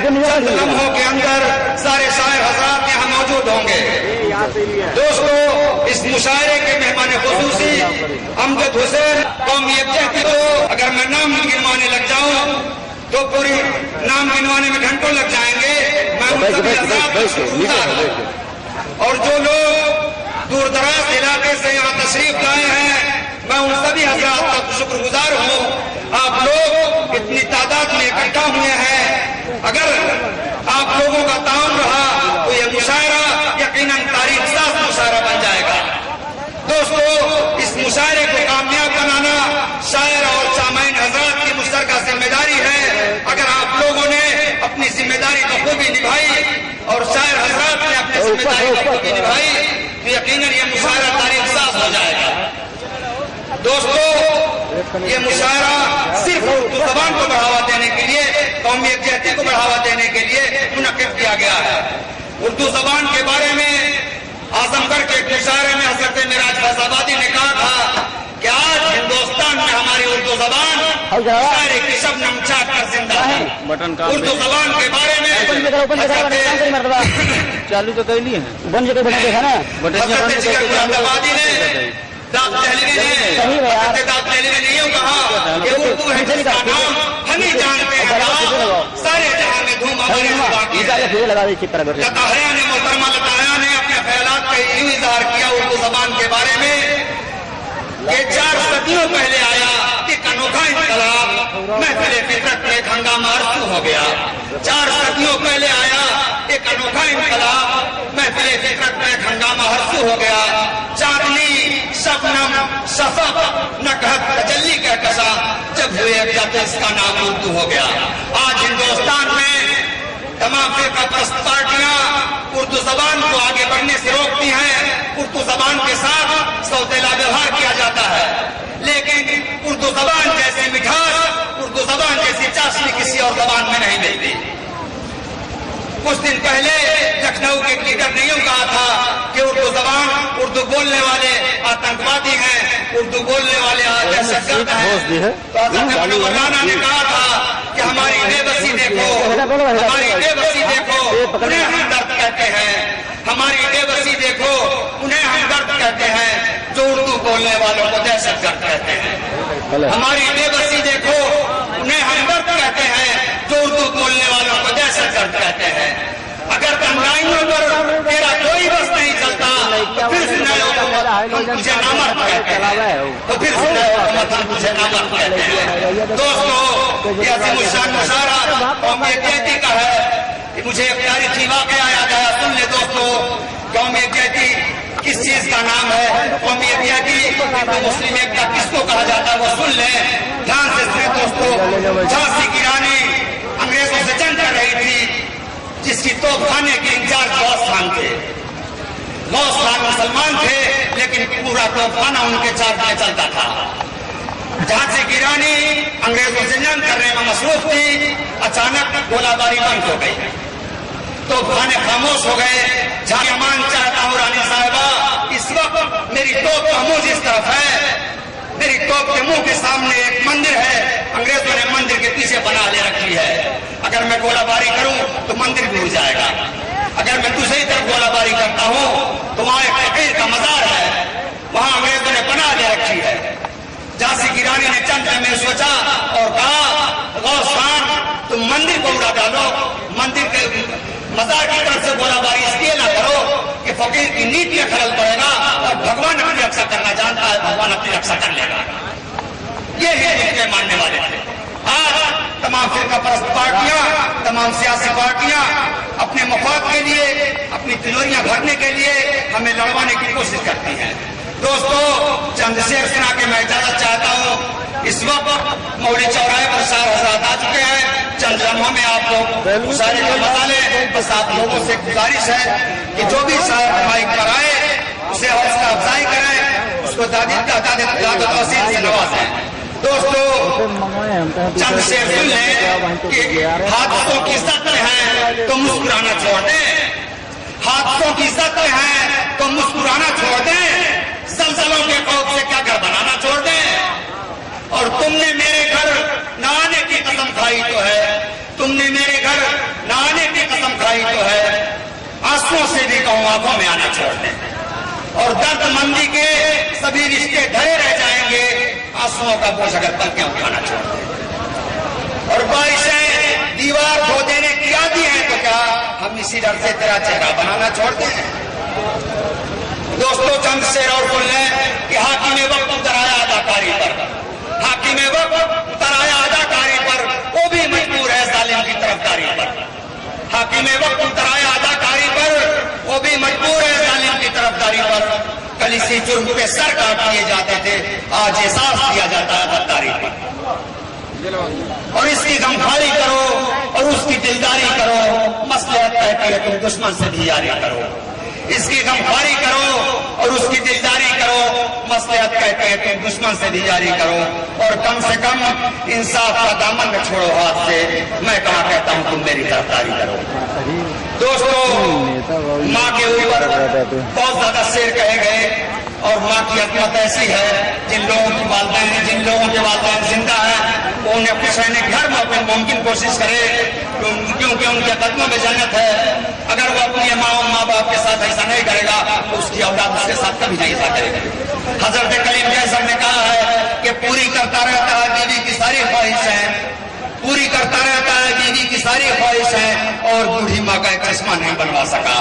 चंद लम्हों के अंदर सारे शायर हजरात यहाँ मौजूद होंगे। दोस्तों, इस मुशायरे के मेहमान खुसूसी अमजद हुसैन कौमी यकजहती को अगर मैं नाम गिनवाने लग जाऊं तो पूरी नाम गिनवाने में घंटों लग जाएंगे। मैं उन सभी हजरात को शुक्रगुजार हूं। और जो लोग दूर दराज इलाके से यहाँ तशरीफ लाए हैं, मैं उन सभी हजरात का शुक्रगुजार हूँ। आप लोग इतनी तादाद में इकट्ठा हुए हैं, अगर आप लोगों का ताउन रहा तो ये मुशायरा यकीनन तारीख साज मुशायरा बन जाएगा। दोस्तों, इस मुशायरे को कामयाब बनाना शायर और सामाईन हजरात की मुश्तरका जिम्मेदारी है। अगर आप लोगों ने अपनी जिम्मेदारी बखूबी निभाई और शायर हजरात ने अपनी जिम्मेदारी बखूबी निभाई तो यकीनन ये मुशायरा तारीख साज हो जाएगा। दोस्तों, ये मुशायरा सिर्फ उर्दू जबान को बढ़ावा देने के लिए, कौमी यकजहती को बढ़ावा देने के लिए मुनक्किद किया गया है। उर्दू जबान के बारे में आजमगढ़ के एक मुशायरे में हजरत मिराज फैजाबादी ने कहा था कि आज हिंदुस्तान में हमारी उर्दू जबान शायरी की शबनम चाक कर जिंदा है। उर्दू जबान के बारे में चालू तो कर लिए हैं, बन जगह बना देखा ना, फैजाबादी ने दाद दहलवी ने नहीं कहा कि उर्दू है जिसका नाम हम ही जानते हैं, सारे जहां में धूम हमारे लताहया ने मोहतरमा लताहया ने अपने ख्यालात का यूं इजहार किया उर्दू जबान के बारे में कि 4 सदियों पहले आया एक अनोखा इनकलाब, महफिल फितरत में एक हंगामा शुरू हो गया। 4 सदियों पहले आया एक अनोखा इनकलाब, महफिल फितरत में एक हंगामा शुरू हो गया। चांदनी शबनम शफक नकहत तजल्ली का कसा जब हुए जब इसका नाम उर्दू हो गया। आज हिंदुस्तान में तमाम फिरका परस्त पार्टियां उर्दू जबान को आगे बढ़ने से रोकती हैं। उर्दू जबान के साथ सौतेला व्यवहार किया जाता है, लेकिन उर्दू जबान जैसी मिठास, उर्दू जबान जैसी चाशनी किसी और जबान में नहीं मिलती। कुछ दिन पहले लखनऊ के लीडर ने यूं कहा था कि उर्दू जबान, उर्दू बोलने वाले आतंकवादी हैं, उर्दू बोलने वाले दहशतगर्द हैं। तो हजरत मौलाना ने कहा था कि हमारी बेबसी देखो, हमारी बेबसी देखो, उन्हें हम दर्द कहते हैं, हमारी बेबसी देखो, उन्हें हम दर्द कहते हैं जो उर्दू बोलने वालों को दहशतगर्द कहते हैं। हमारी बेबसी देखो, उन्हें हम दर्द कहते हैं जो उर्दू बोलने वालों को दहशतगर्द कहते हैं। अगर तंगाइयों पर तेरा कोई बस नहीं चलता तो फिर सुनाओ तुझे नामर्द कहते हैं, तो फिर सुनाओ तुझे नामर्द कहते हैं। दोस्तों, ये अज़ीमुश्शान मुशायरा कौमी यकजहती का है। मुझे एक तारीखी वाक़या याद आया, सुन ले दोस्तों। कौमी यकजहती किस चीज का नाम है? कौमी यकजहती तो मुस्लिम एकता किसको कहा जाता है वो सुन ले, ध्यान से सुने दोस्तों। झांसी की रानी अंग्रेजों से जंग कर रही थी, जिसकी तोपखाने के इंचार्ज गौस खान थे। गौस खान मुसलमान थे, लेकिन पूरा तोपखाना उनके चार्ज में चलता था। झांसी की रानी अंग्रेजों से जंग करने में मसरूफ थी, अचानक गोलाबारी बंद हो गई, तोपखाने खामोश हो गए। झांसी मान चाहता हूँ रानी साहिबा, इस वक्त मेरी तोप खामोश इस तरफ है, मेरी तोप के मुंह के सामने एक मंदिर है, अंग्रेजों ने मंदिर के पीछे बना ले रखी है। अगर मैं गोलाबारी करूं तो मंदिर भी उड़ जाएगा। अगर मैं दूसरी तरफ गोलाबारी करता हूं तो वहां एक फकीर का मजार है, वहां अंग्रेजों ने बना ले रखी है। झांसी की रानी ने चंद में सोचा और कहा, गौस खान तुम मंदिर को उड़ा डालो, मंदिर के मजार की तरफ से गोलाबारी इसलिए ना करो कि फकीर की नीति में खलल पड़ेगा और भगवान अपनी रक्षा करना जानता है, भगवान अपनी रक्षा कर लेगा। ये है मानने वाले थे। आज तमाम फिरका परस्त पार्टियां, तमाम सियासी पार्टियां अपने मफाद के लिए, अपनी तिजोरियां भरने के लिए हमें लड़वाने की कोशिश करती हैं। दोस्तों, चंद शेर सुना के मैं इजाजत चाहता हूँ। इस वक्त मौली चौराहे पर शायर हजरात आ चुके हैं। चंद लम्हों में आप लोग मुशायरे का मजा लें। बस आप लोगों से गुजारिश है कि जो भी शायर माइक पर आए उसे हौसला अफजाई करें, उसको दाद तौसील से नवाजें। दोस्तों, चंद शेर सुन लें कि हादसों की इज्जत में है तो मुस्कुराना छोड़ दें, हादसों की इज्जत में है तो मुस्कुराना छोड़ दें, जलजलों के खौफ से क्या घर बनाना छोड़ दें। और तुमने मेरे घर न आने की कसम खाई तो है, तुमने मेरे घर न कहूँ आंखों में आना छोड़ दें, और दर्द मंदी के सभी रिश्ते धरे रह जाएंगे, आंसुओं का बोझ अगर पल के उठाना छोड़ दें। और बारिशें दीवार धो देने की आदि हैं तो क्या हम इसी डर से तेरा चेहरा बनाना छोड़ दें? दोस्तों, चंद शेर और सुन लें कि हाकिम वक्त उतर आया अदाकारी पर, हाकिम वक्त उतर आया अदाकारी पर, वो भी मजबूर है जालिम की तरफदारी पर। हाकिम वक्त उतर आया अदाकारी पर, वो भी मजबूर है जालिम की तरफदारी पर। कल इसी जुर्म पे सर काट दिए जाते थे, आज एहसास किया जाता है गद्दारी पर। और इसकी गमखारी करो और उसकी दिलदारी करो, मसलहत कहती है तुम दुश्मन से भी यारी करो। इसकी गमखारी करो और उसकी दिलदारी करो, मसलहत कहते हैं तुम दुश्मन से भी यारी करो। और कम से कम इंसाफ का दामन न छोड़ो हाथ से, मैं कहाँ कहता हूँ तुम मेरी तरफदारी करो। दोस्तों, माँ के ऊपर बहुत ज्यादा शेर कहे गए, और माँ की अजमत ऐसी है, जिन लोगों के वालिदैन जिंदा हैं, वो उन्हें खुश रहने की हर मुमकिन कोशिश करे, क्योंकि उनके कदमों में जन्नत है। अगर वो अपने माँ बाप के साथ ऐसा नहीं करेगा तो उसकी औलाद उसके साथ कभी नहीं ऐसा करेगी। हजरत करीम जैसा ने कहा है कि पूरी करता रहता है बीवी की सारी ख्वाहिशें, पूरी करता रहता है बीवी की सारी ख्वाहिशें, और बूढ़ी माँ का एक चश्मा नहीं बनवा सका।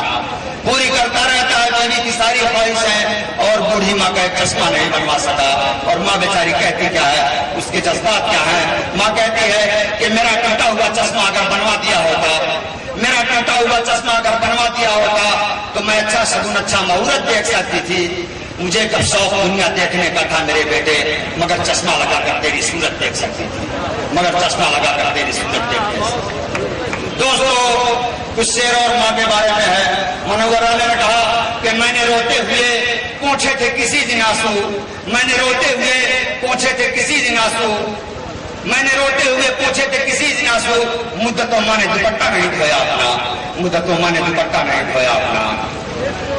पूरी करता रहता है बीवी की सारी ख्वाहिशें, और बूढ़ी माँ का एक चश्मा नहीं बनवा सका। और माँ बेचारी कहती क्या है, उसके जज्बात क्या है? माँ कहती है कि मेरा टूटा हुआ चश्मा अगर बनवा दिया होता, मेरा टूटा हुआ चश्मा अगर बनवा दिया होता तो मैं अच्छा शगुन, अच्छा मुहूर्त देख सकती थी। मुझे कब शौक दुनिया देखने का था मेरे बेटे, मगर चश्मा लगाकर तेरी सूरत देख सकती थी, मगर चश्मा लगाकर तेरी सूरत देख सकती थी। दोस्तों, कुछ शेर और माँ के बारे में है। मनोहर अली ने कहा कि मैंने रोते हुए पोंछे थे किसी दिन आंसू, मैंने रोते हुए पोंछे थे किसी दिन आंसू, मैंने रोते हुए पूछे थे किसी दिन आंसू, मुद्दतों माँ ने दुपट्टा नहीं धोया अपना, मुद्दतों माँ ने दुपट्टा नहीं धोया अपना।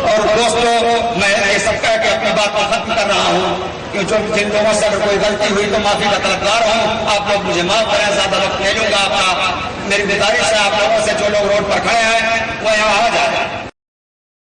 और दोस्तों, मैं ये सब कह के अपनी बात को खत्म कर रहा हूँ, कि जिन लोगों से अगर कोई गलती हुई तो माफी का तलबगार हूँ, आप लोग मुझे माफ करें, ज्यादा वक्त ले लूंगा आपका। मेरी गुजारिश है आप लोगों से, जो लोग रोड पर खड़े हैं वो यहाँ आ जाए।